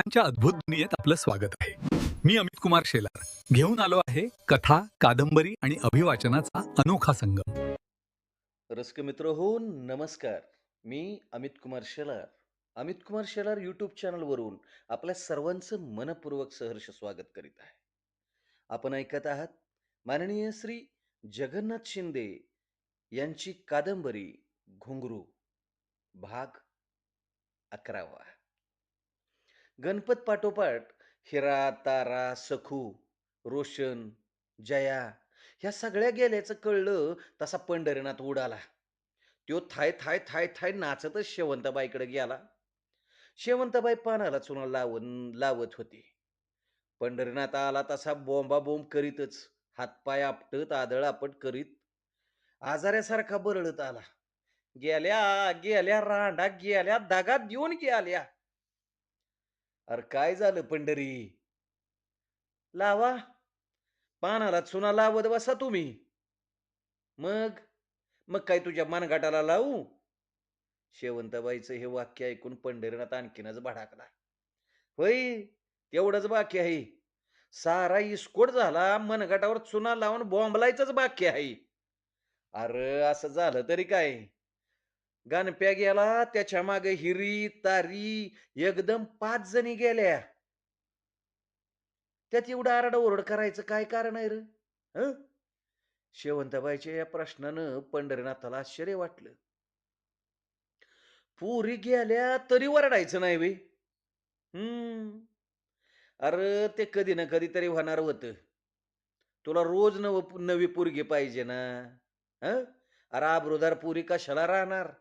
कथांच्या अद्भुत दुनियेत आपलं स्वागत आहे. मी अमित कुमार शेलार घेऊन आलो आहे कथा, कादंबरी आणि अभिवाचनाचा अनोखा संगम. रसिक मित्र हो, नमस्कार. मी अमित कुमार शेलार. अमित कुमार शेलार यूट्यूब चॅनलवरून आपल्या सर्वांचं मनपूर्वक सहर्ष स्वागत करीत आहे. आपण ऐकत आहात माननीय श्री जगन्नाथ शिंदे यांची कादंबरी घुंगरू भाग 11वा. गणपत पाठोपाठ हिरा, तारा, सखू, रोशन, जया ह्या सगळ्या गेल्याचं कळलं तसा पंढरीनाथ उडाला. त्यो थाय थाय थाय थाय नाचतच शेवंताबाईकडे गेला. शेवंताबाई पानाला चुना लावत होती. पंढरीनाथ आला तसा बोंबाबोंब करीतच, हातपाय आपटत आदळ आपट करीत आजाऱ्यासारखा बरळत आला. गेल्या गेल्या रांडा गेल्या, दगा देऊन गेल्या. अरे काय झालं पंढरी? लावा, पानाला चुना लावत बसा तुम्ही. मग मग काय तुझ्या मनगटाला लावू? शेवंताबाईचं हे वाक्य ऐकून पंढरीनाथ आणखीनच भडाकला. होय, तेवढंच बाकी आहे. सारा इस्कोट झाला, मनगटावर चुना लावून बोंबलायचंच बाकी आहे. अरे असं झालं तरी काय? गणप्या गेला, त्याच्या मागे हिरी, तारी एकदम 5 जणी गेल्या. त्यात एवढं आरडाओरड करायचं काय कारण आहे रे? हं? शेवंताबाईच्या या प्रश्नानं पंढरीनाथाला आश्चर्य वाटलं. पोरी गेल्या तरी वरडायचं नाही बे. हम्म. अरे ते कधी ना कधीतरी होणार होतं. तुला रोज नवी पोरगी पाहिजे ना? हं? अरे अब्रुदार पोरी कशाला राहणार?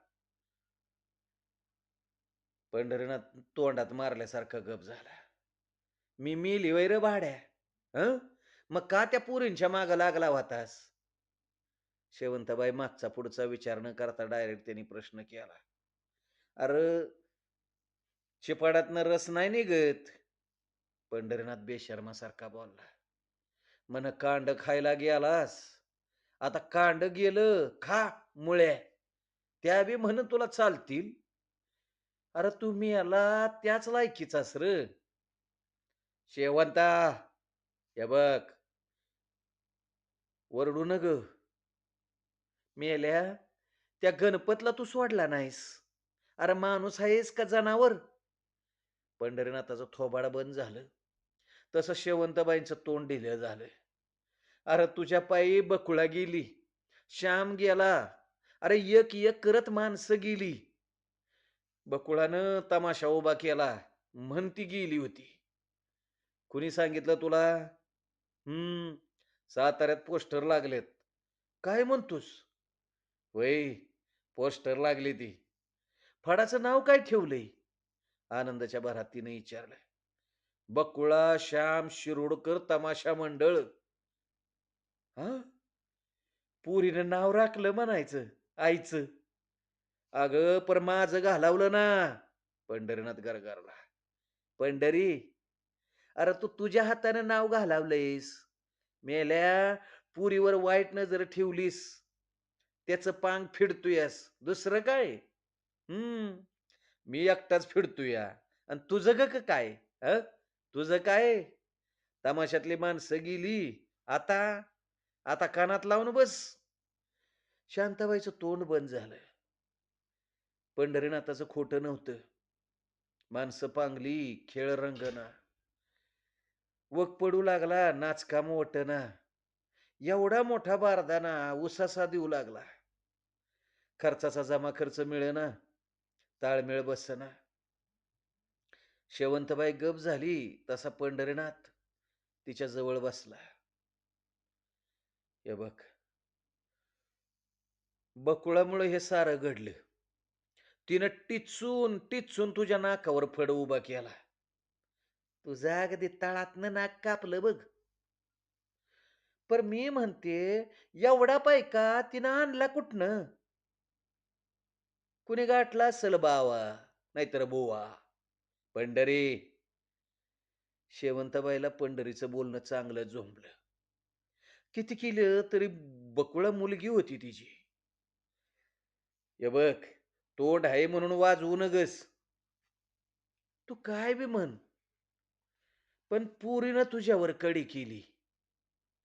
पंढरीनाथ तोंडात मारल्यासारखा गप झाला. मी मेली वय रे भाड्या. हं? मग का त्या पोरींच्या मागं लागला होतास? शेवंताबाई मागचा पुढचा विचार न करता डायरेक्ट त्यांनी प्रश्न केला. अरे शिपाडातनं रस नाही निघत. पंढरीनाथ बेशर्मासारखा बोलला. म्हण कांड खायला गेलास. आता कांड गेलं खा मुळ्या. त्या बी म्हण तुला चालतील. अरे तुम्ही याला त्याच लायकीचास र. शेवंता, हे बघ, वरडू न ग. मेल्या, त्या गणपतला तू सोडला नाहीस. अरे माणूस आहेस का जनावर? पंढरीनाथाचं थोबाड बंद झालं. तसं शेवंताबाईंचं तोंड ढिलं झालं. अरे तुझ्या पायी बकुळा गेली, श्याम गेला. अरे एक एक करत माणसं गेली. बकुळानं तमाशा उभा केला म्हण ती गेली होती. कुणी सांगितलं तुला? साताऱ्यात पोस्टर लागलेत. काय म्हणतोस? वय, पोस्टर लागली ती. फडाचं नाव काय ठेवलंय? आनंदाच्या भरात तिने विचारलं. बकुळा श्याम शिरोडकर तमाशा मंडळ. हा, पुरीनं नाव राखलं म्हणायचं आईचं. अगं पर माझं घालावलं ना. पंढरीनाथ गरगरला. पंढरी, अरे तू तुझ्या हाताने नाव घालावलंयस. मेल्या, पुरीवर वाईट नजर ठेवलीस, त्याचं पांग फिडतोयस. दुसरं काय? मी एकटाच फिडतोया. आणि तुझं ग काय? हं? तुझं काय? तमाशातली माणसं गेली. आता आता कानात लावून बस. शांताबाईचं तोंड बंद झालं. पंढरीनाथाचं खोटं नव्हतं. माणसं पांगली, खेळ रंगना. वक पडू लागला, नाचकाम वटना. एवढा मोठा बारदाना उसासा देऊ लागला. खर्चाचा जमा खर्च मिळेना, ताळमेळ बसना. शेवंतबाई गप झाली तसा पंढरीनाथ तिच्या जवळ बसला. हे बघ, बकुळामुळे हे सारं घडलं. तिनं टिचून टिचून तुझ्या नाकावर फड उभा केला. तुझा अगदी तळातनं नाक कापलं बघ. पर मी म्हणते, एवढा पैका तिनं आणला कुठनं? कुणी गाठला असेल बावा, नाहीतर बोवा. पंढरी. शेवंताबाईला पंढरीचं बोलणं चांगलं झोंबलं. किती केलं तरी बकुळा मुलगी होती तिची. हे बघ, तोंड आहे म्हणून वाजवू नगस. तू काय बी म्हण, पण पोरीनं तुझ्यावर कडी केली.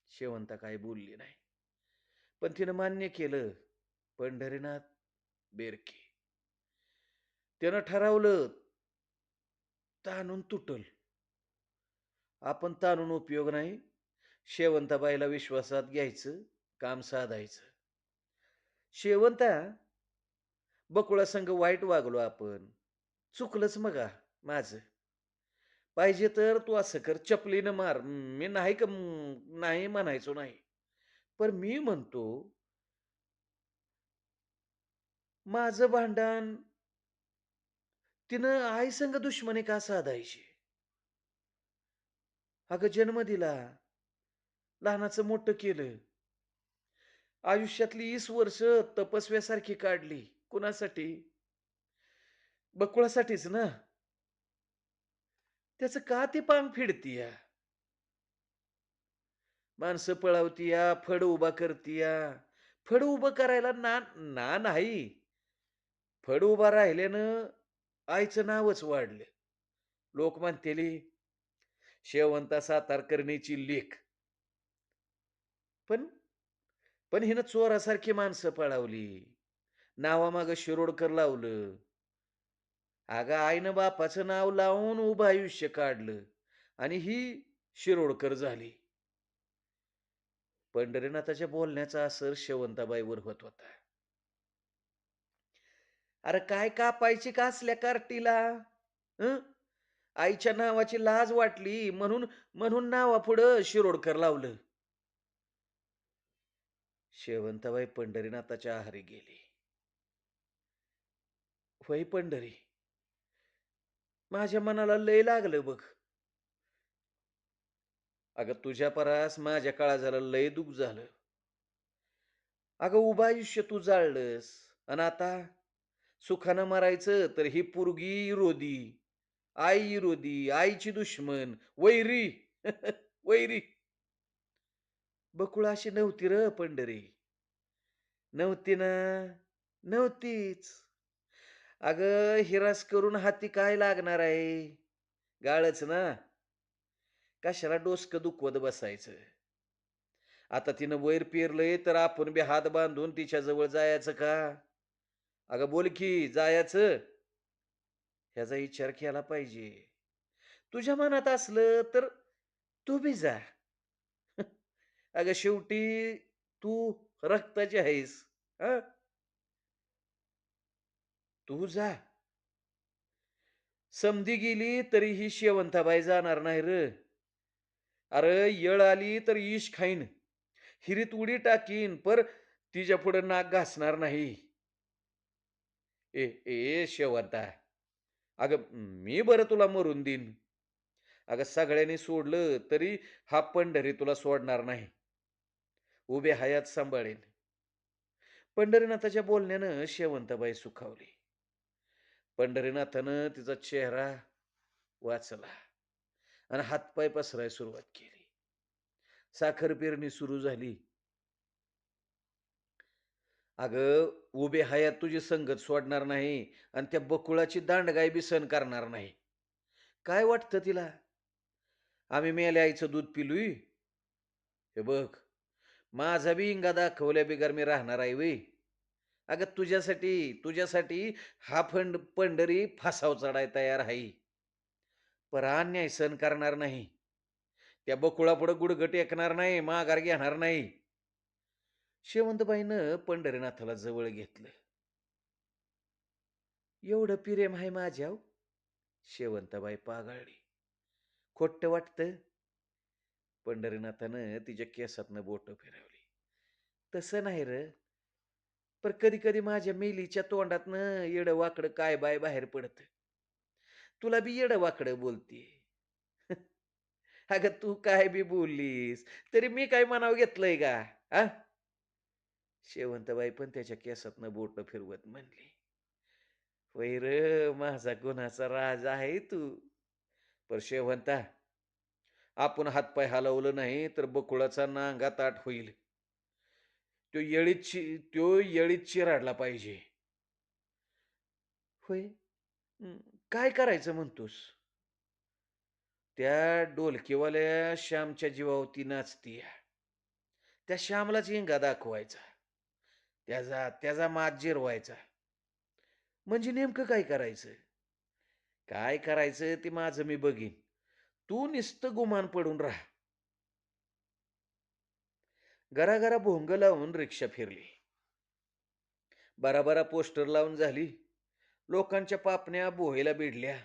शेवंता काही बोलली नाही. पण तिनं मान्य केलं. पंढरीनाथ बेरके. त्यानं ठरवलं, ताणून तुटल. आपण ताणून उपयोग नाही. शेवंताबाईला विश्वासात घ्यायचं, काम साधायचं. शेवंता, बकुळासंग वाईट वागलो आपण. चुकलंच मग माझं. पाहिजे तर तू असं कर, चपलीनं मार. मी नाही का नाही म्हणायचो नाही. पण मी म्हणतो, माझं भांडण तिनं आईसंग दुश्मनी का साधायची? अगं जन्म दिला, लहानाचं मोठं केलं. आयुष्यातली 20 वर्ष तपस्व्यासारखी काढली. कुणासाठी? बकुळासाठीच ना. त्याचं का ती पांग फिडतीया? माणसं पळवतीया, फड उभा करतीया. फड उभं करायला ना ना नाही. फड उभा राहिल्यानं आईचं नावच वाढलं. लोक म्हणतेली, शेवंता सातारकर्णीची लेक. पण पण हिनं चोरासारखी माणसं पळवली. नावामागं शिरोडकर लावलं. अगं आईनं बापाचं नाव लावून उभं आयुष्य काढलं आणि ही शिरोडकर झाली. पंढरीनाथाच्या बोलण्याचा असर शेवंताबाईवर होत होता. अरे काय कापायची का असल्या कार्टीला? हं? आईच्या नावाची लाज वाटली म्हणून म्हणून नावापुढं शिरोडकर लावलं. शेवंताबाई पंढरीनाथाच्या आहारी गेली. "होय पंढरी, माझ्या मनाला लय लागलं बघ. अगं तुझ्या परास माझ्या काळजाला लय दुःख झालं. अगं उभं आयुष्य तू जाळलंस आणि आता सुखानं मरायचं तर ही पोरगी विरोधी, आई विरोधी, आईची दुश्मन, वैरी. वैरी. बकुळा अशी नव्हती र पंढरी. नव्हती ना, नव्हतीच. अगं हिरास करून हाती काय लागणार आहे? गाळच ना. कशाला डोसकं दुखवत बसायचं? आता तिनं वैर पेरलंय तर आपण बी हात बांधून तिच्या जवळ जायचं का? अगं बोल की जायचं? ह्याचा विचार केला पाहिजे. तुझ्या मनात असलं तर तू बी जा. अगं शेवटी तू रक्ताची आहेस. हं? तू जा. समधी गेली तरी ही शेवंताबाई जाणार नाही र. अरे येळ आली तर इश खाईन. हिरीत उडी टाकीन पर तिच्या पुढे नाक घासणार नाही. ए ए शेवंता, अगं मी बरं तुला मरून देईन. अगं सगळ्यांनी सोडलं तरी हा पंढरी तुला सोडणार नाही. उभे हयात सांभाळेन. पंढरीनाथाच्या बोलण्यानं शेवंताबाई सुखावली. पंढरीनाथानं तिचा चेहरा वाचला आणि हातपाय पसरायला सुरुवात केली. साखर पेरणी सुरू झाली. अगं उभे हयात तुझी संगत सोडणार नाही आणि त्या बकुळाची दांडगाई बी सहन करणार नाही. काय वाटतं तिला? आम्ही मेल्या आईचं दूध पिलोय? हे बघ, माझा बी इंगा दाखवल्या बिगर मी राहणार आहे व्हय. अगं तुझ्यासाठी हा पंढरी फासाव चढाय तयार आहे. पर अन्याय सहन करणार नाही. त्या बकुळापुढं गुडघं टेकणार नाही, माघार घेणार नाही. शेवंतबाईनं पंढरीनाथाला जवळ घेतलं. एवढं प्रेम आहे माझ्याव? शेवंताबाई पागाळली. खोटं वाटतं? पंढरीनाथानं तिच्या केसातनं बोटं फिरवली. तसं नाही र. पण कधी कधी माझ्या मेलीच्या तोंडातनं येडं वाकडं काय बाय बाहेर पडतं. तुला बी येडं वाकडं बोलतीये. अगं तू काय बी बोललीस तरी मी काय मनाव घेतलंय का? आ? शेवंतबाई पण त्याच्या केसातनं बोटं फिरवत म्हणली. "होय र, माझा गुन्हाचा राज आहे तू. पर शेवंता, आपण हातपाय हलवलं नाही तर बकुळाचा नांगा ताट होईल. तो येळीत चिराडला पाहिजे." "होय? काय करायचं म्हणतोस?" त्या ढोलकीवाल्या श्यामच्या जीवावरती नाचतीया. त्या श्यामलाच हिंगा दाखवायचा. त्याचा त्याचा माज जिरवायचा. म्हणजे नेमकं काय करायचं? काय करायचं ते माझं मी बघीन. तू नुसतं गुमान पडून राहा. घराघरा भोंग लावून रिक्षा फिरली. बराबरा पोस्टर लावून झाली. लोकांच्या पापण्या बोहेला भिडल्या.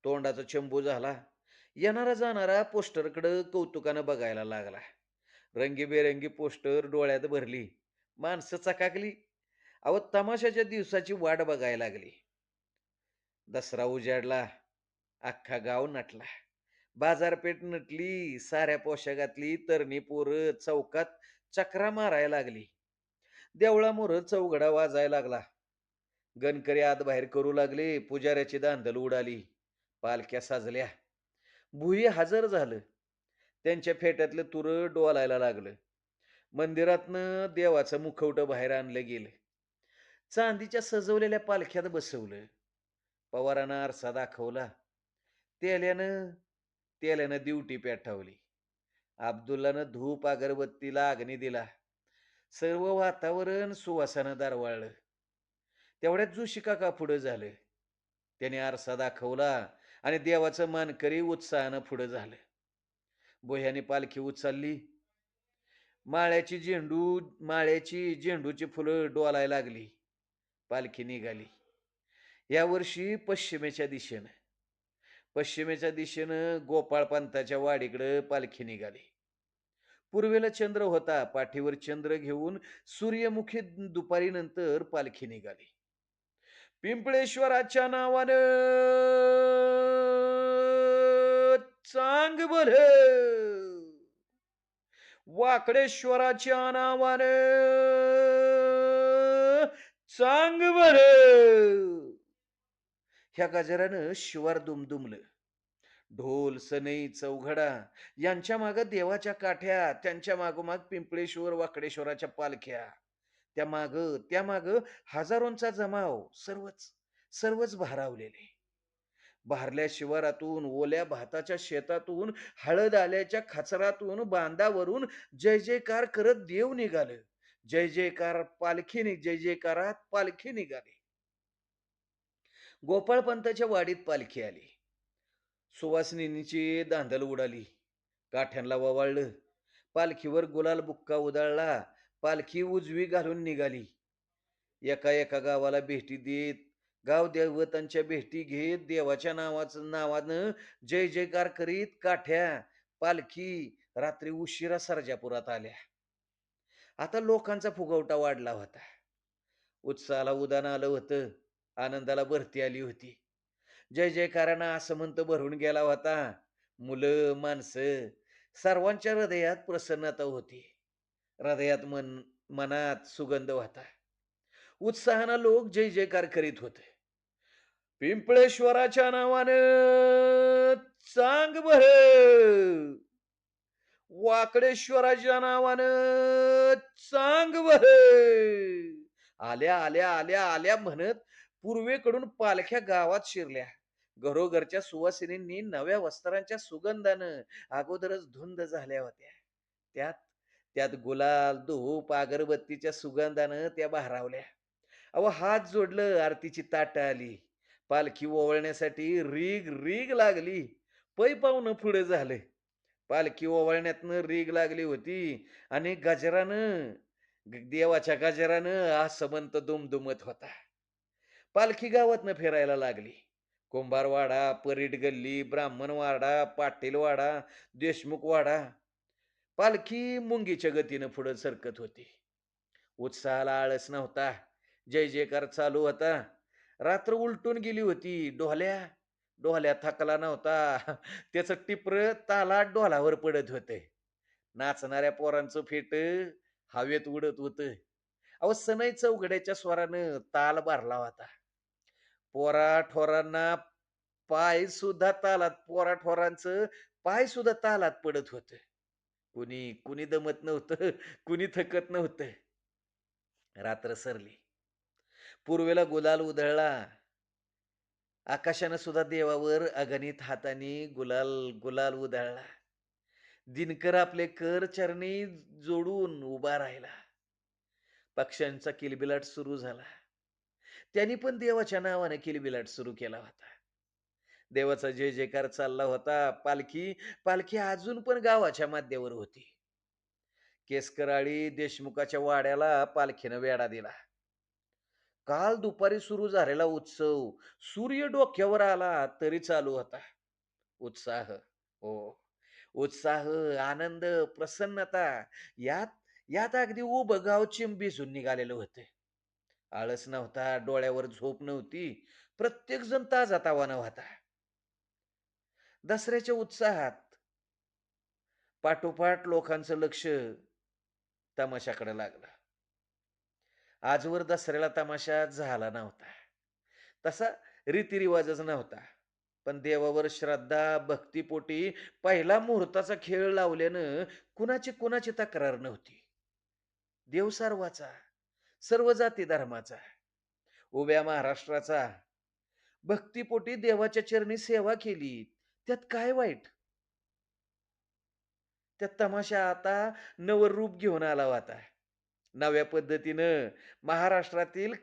तोंडाचा चंबू झाला. येणारा जाणारा पोस्टरकडं कौतुकानं बघायला लागला. रंगीबेरंगी पोस्टर डोळ्यात भरली. माणसं चकाकली. अहो तमाशाच्या दिवसाची वाट बघायला लागली. दसरा उजाडला. अख्खा गाव नटला. बाजारपेठ नटली. साऱ्या पोशाखातली तरणी पोरं चौकात चकरा मारायला लागली. देवळामोर चौघडा वाजायला लागला. गणकरी आत बाहेर करू लागले. पुजाऱ्याची दांधल उडाली. पालख्या साजल्या. भुई हजर झालं. त्यांच्या फेट्यातलं तुरं डोलायला लागलं. मंदिरातनं देवाचं मुखवटं बाहेर आणलं गेलं. चांदीच्या सजवलेल्या पालख्यात बसवलं. पवारानं आरसा दाखवला. तेल्यानं तेल्यानं दिवटी पेटवली. अब्दुल्लानं धूप अगरबत्तीला अग्नी दिला. सर्व वातावरण सुवासानं दरवळलं. तेवढ्यात जोशी काका पुढं झालं. त्याने आरसा दाखवला आणि देवाचं मानकरी उत्साहानं पुढं झालं. बोह्याने पालखी उचलली. माळ्याची झेंडूची फुलं डोलायला लागली. पालखी निघाली. यावर्षी पश्चिमेच्या दिशेनं गोपाळपंताच्या वाडीकडं पालखी निघाली. पूर्वेला चंद्र होता. पाठीवर चंद्र घेऊन सूर्यमुखी दुपारी नंतर पालखी निघाली. पिंपळेश्वराच्या नावानं चांग भलं, वाकडेश्वराच्या नावानं चांग भलं. ह्या गजरानं शिवार दुमदुमलं. ढोल, सनई, चौघडा यांच्या मागं देवाच्या काठ्या, त्यांच्या मागोमाग पिंपळेश्वर, वाकडेश्वराच्या पालख्या. त्या मागं हजारोंचा जमाव, सर्वच भारावलेले. भारल्या शिवारातून, ओल्या भाताच्या शेतातून, हळद आल्याच्या खचरातून, बांधावरून जय जयकार करत देव निघालं. जय जयकारात पालखी निघाली. गोपाळपंताच्या वाडीत पालखी आली. सुवासिनीची धांदल उडाली. काठ्यांना ववाळलं. पालखीवर गुलाल बुक्का उधळला. पालखी उजवी घालून निघाली. एका एका गावाला भेटी देत, गाव दैवतांच्या भेटी घेत, देवाच्या नावानं जय जयकार करीत काठ्या, पालखी रात्री उशिरा सर्जापुरात आल्या. आता लोकांचा फुगवटा वाढला होता. उत्साहाला उदान आलं होतं. आनंदाला भरती आली होती. जय जयकारानं आसमंत भरून गेला होता. मुलं, माणसं सर्वांच्या हृदयात प्रसन्नता होती. मनात सुगंध होता. उत्साहानं लोक जय जयकार करीत होते. पिंपळेश्वराच्या नावानं चांग भलं, वाकडेश्वराच्या नावानं चांग भलं. आल्या आल्या आल्या आल्या म्हणत पूर्वेकडून पालख्या गावात शिरल्या. घरोघरच्या सुवासिनींनी नव्या वस्त्रांच्या सुगंधानं अगोदरच धुंद झाल्या होत्या. त्यात त्यात गुलाल, धूप, अगरबत्तीच्या सुगंधानं त्या भारावल्या. अहो हात जोडलं, आरतीची ताटं आली. पालखी ओवाळण्यासाठी रीग रीग लागली. पै पावनं पुढे झालं. पालखी ओवाळण्यातनं रीग लागली होती आणि देवाच्या गजरानं आसमंत दुमदुमत होता. पालखी गावातनं फिरायला लागली. कुंभारवाडा, परीट गल्ली, ब्राह्मणवाडा, पाटीलवाडा, देशमुखवाडा. पालखी मुंगीच्या गतीनं पुढे सरकत होती. उत्साहाला आळस नव्हता. जय जयकार चालू होता. रात्र उलटून गेली होती. डोहल्या थकला नव्हता. त्याचं टिपर तालात डोलावर पडत होते. नाचणाऱ्या पोरांचं फेट हवेत उडत होतं. अहो सनई चौघड्याच्या स्वरानं ताल भरला होता. पोराठोरांना पोराठोरांचं पाय सुद्धा तालात पडत होतं. कुणी दमत नव्हतं, कुणी थकत नव्हतं. रात्र सरली. पूर्वेला गुलाल उधळला. आकाशानं सुद्धा देवावर अगणित हातांनी गुलाल गुलाल उधळला. दिनकर आपले कर चरणी जोडून उभा राहिला. पक्ष्यांचा किलबिलाट सुरू झाला. त्यांनी पण देवाच्या नावाने किलबिलाट सुरू केला होता. देवाचा जय जयकार चालला होता. पालखी पालखी अजून पण गावाच्या माथ्यावर होती. केसकराळी देशमुखाच्या वाड्याला पालखीनं वेढा दिला. काल दुपारी सुरू झालेला उत्सव सूर्य डोक्यावर आला तरी चालू होता. उत्साह. हो. उत्साह, आनंद, प्रसन्नता यात यात अगदी उभं गाव भिजून निघालेलं होतं. आळस नव्हता, डोळ्यावर झोप नव्हती. प्रत्येक जण ताजातवाना होता. दसऱ्याच्या उत्साहात पाठोपाठ लोकांचं लक्ष तमाशाकडे लागलं. आजवर दसऱ्याला तमाशा झाला नव्हता. तसा रीतिरिवाजच नव्हता. पण देवावर श्रद्धा, भक्तीपोटी पहिला मुहूर्ताचा खेळ लावल्यानं कुणाची तक्रार नव्हती. देव सर्वाचा, सर्व जाती धर्माचा, उभ्या महाराष्ट्राचा. भक्तीपोटी देवाच्या चरणी सेवा केली. त्यात काय वाईट? त्यात तमाशा आता नवं रूप घेऊन आला होता. नव्या पद्धतीनं महाराष्ट्रातील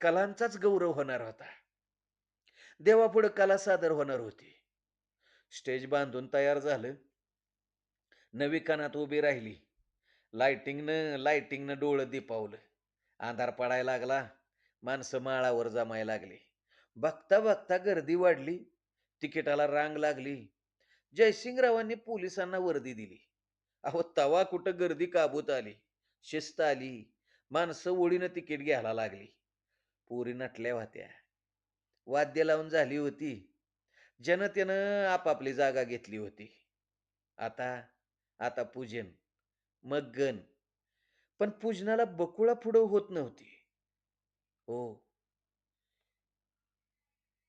कलांचाच गौरव होणार होता. देवापुढे कला सादर होणार होती. स्टेज बांधून तयार झालं. नवी कानात उभी राहिली. लाइटिंगनं डोळं दिपावलं. अंधार पडायला लागला. माणसं माळावर जमायला लागली. बघता बघता गर्दी वाढली. तिकिटाला रांग लागली. जयसिंगरावांनी पोलिसांना वर्दी दिली. अहो तवा कुठं गर्दी काबूत आली. शिस्त आली. माणसं ओळीनं तिकीट घ्यायला लागली. पोरी नटल्या होत्या. वाद्य लावून झाली होती. जनतेनं आपापली जागा घेतली होती. आता आता पूजन, मग गण. पण पूजनाला बकुळा पुढं होत नव्हती. हो.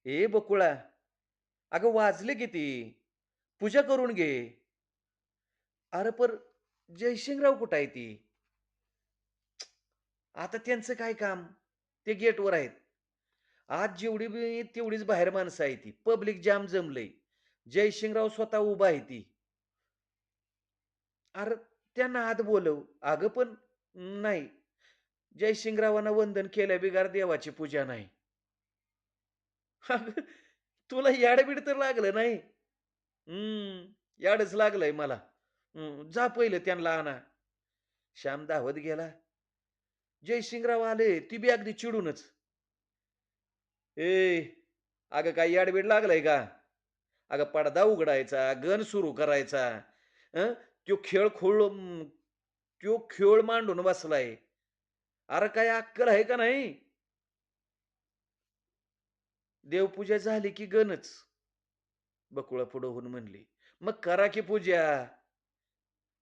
ए बकुळा, अगं वाजले किती? पूजा करून घे. अरे पर जयसिंगराव कुठं आहे ती? आता त्यांचं काय काम? ते गेटवर आहेत. आज जेवढी बी तेवढीच बाहेर माणसं आहे ती. पब्लिक जाम जमलंय. जयसिंगराव स्वतः उभा आहे ती. अरे त्यांना आत बोलव. अगं पण नाही. जयसिंगरावांना वंदन केल्या बिगार देवाची पूजा नाही. अगं, तुला याडबीड तर लागलं नाही? याडच लागलंय मला. जा पहिलं त्यांना आणा. श्याम धावत गेला. जयसिंगराव आले. ती बी अगदी चिडूनच. ए, अगं काय याडबीड लागलंय का? अगं पडदा उघडायचा, गण सुरू करायचा. हं? त्यो खेळ खोळ त्यो खेळ मांडून बसलाय. अरे काय अक्कल आहे का नाही? देवपूजा झाली की गणच. बकुळा पुढं होऊन म्हणली. मग करा की पूजा.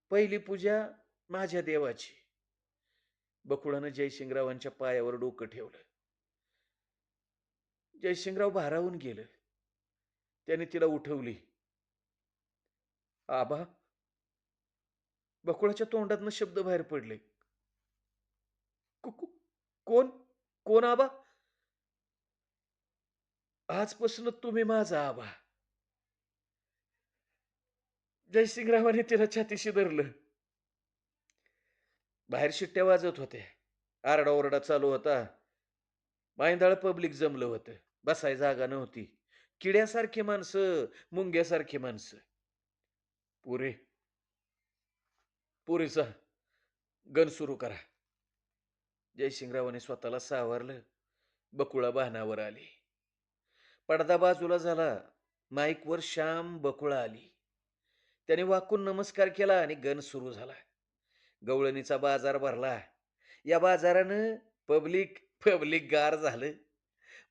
पहिली पूजा माझ्या देवाची. बकुळानं जयसिंगरावांच्या पायावर डोकं ठेवलं. जयसिंगराव भारावून गेलं. त्याने तिला उठवली. आबा, बकुळाच्या तोंडातनं शब्द बाहेर पडले. कोण? कोण आबा? आजपासून तुम्ही माझा आबा. जयसिंगरावाने तिला छातीशी धरलं. बाहेर शिट्ट्या वाजत होत्या. आरडाओरडा चालू होता. मायंदाळ पब्लिक जमलं होतं. बसाय जागा नव्हती. किड्यासारखी माणसं, मुंग्यासारखी माणसं. पुरे पुरेसा गण सुरू करा. जयसिंगरावाने स्वतःला सावरलं. बकुळा भानावर आली. पडदा बाजूला झाला. माईकवर श्याम बकुळा आली. त्याने वाकून नमस्कार केला आणि गण सुरू झाला. गवळणीचा बाजार भरला. या बाजारानं पब्लिक पब्लिक गार झालं.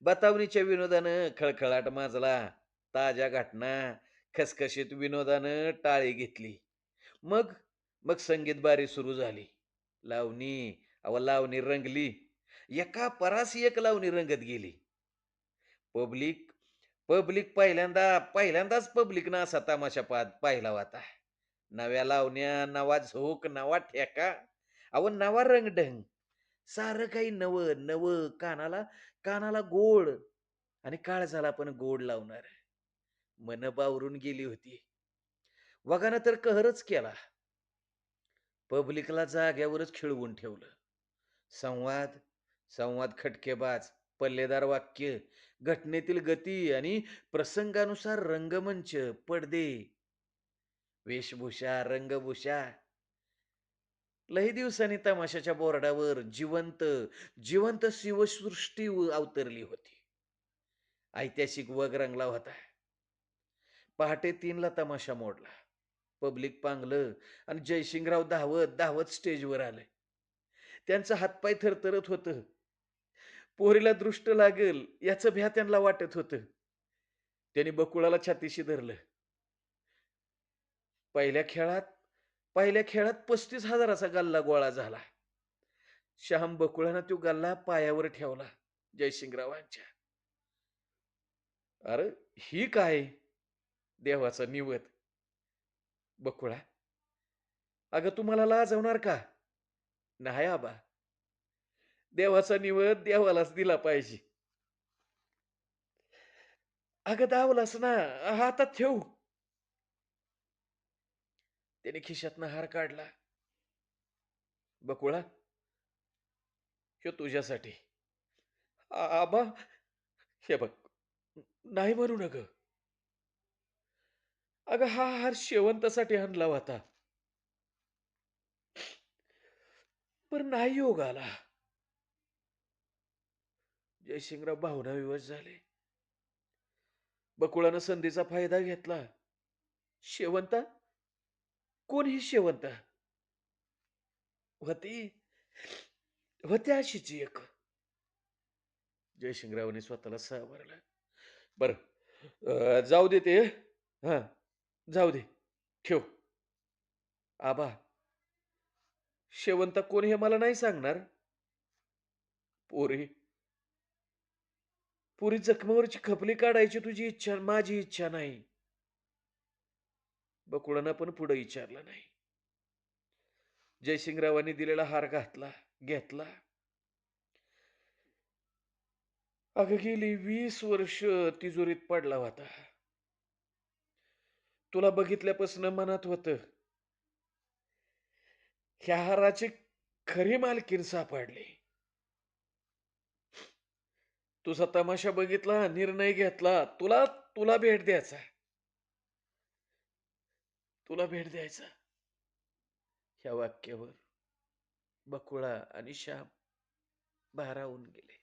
बतावणीच्या विनोदानं खळखळाट माजला. ताज्या घटना, खसखशीत विनोदानं टाळी घेतली. मग मग संगीत बारी सुरू झाली. लावणी, अहो लावणी रंगली. एका परास एक लावणी रंगत गेली. पब्लिक पब्लिक पहिल्यांदाच पब्लिकनं असा तमाशा पाहिला होता. नव्या लावण्या, नवा झोक, नवा ठेका, अहो नवा रंगढंग. सारं काही नवं, नवं कानाला कानाला गोड. आणि काळजाला पण गोड लावणार. मन बावरून गेली होती. वाघानं तर कहरच केला. पब्लिकला जाग्यावरच खिळवून ठेवलं. संवाद, संवाद खटकेबाज, पल्लेदार वाक्य, घटनेतील गती आणि प्रसंगानुसार रंगमंच, पडदे, वेशभूषा, रंगभूषा. लई दिवसांनी तमाशाच्या बोर्डावर जिवंत जिवंत शिवसृष्टी अवतरली होती. ऐतिहासिक वग रंगला होता. पहाटे 3ला तमाशा मोडला. पब्लिक पांगलं आणि जयसिंगराव धावत धावत स्टेजवर आले. त्यांचं हातपाय थरथरत होतं. पोरीला दृष्ट लागेल याचं भ्या त्यांना वाटत होतं. त्यांनी बकुळाला छातीशी धरलं. पहिल्या खेळात पहिल्या खेळात 35,000चा गल्ला गोळा झाला. श्याम बकुळानं तो गल्ला पायावर ठेवला जयसिंगरावांच्या. अरे ही काय? देवाचा निवद. बकुळा, अगं तुम्हाला लाजवणार का? नाही आबा. देवाचा निवद देवालाच दिला पाहिजे. अगं दावलास ना, हातात ठेव. त्याने खिशातनं हार काढला. बकुळा, ह्यो तुझ्यासाठी. आबा, हे बघ, नाही म्हणू नका. अगं हा हार शेवंतासाठी आणला होता. पण नाही योग आला. जयसिंगराव भावनाविवश झाले. बकुळानं संधीचा फायदा घेतला. शेवंता? कोण ही शेवंता? होती होती अशीच एक. जयसिंगरावांनी स्वतःला सावरलं. बरं, जाऊ दे ते. हां, जाऊ दे. ठेव. आबा, शेवंता कोण हे मला नाही सांगणार? पोरी पोरी जखमावरची खपली काढायची तुझी इच्छा, माझी इच्छा नाही. बकुळानं पण पुढे विचारलं नाही. जयसिंगरावांनी दिलेला हार घेतला. अगं गेली 20 वर्ष तिजोरीत पडला होता. तुला बघितल्यापासून मनात होतं, ह्या हाराची खरी मालकीण सापडली. तुझा तमाशा बघितला, निर्णय घेतला. तुला तुला भेट द्यायचा. तुला भेट द्यायचा. ह्या वाक्यावर बकुळा आणि श्याम भारावून गेले.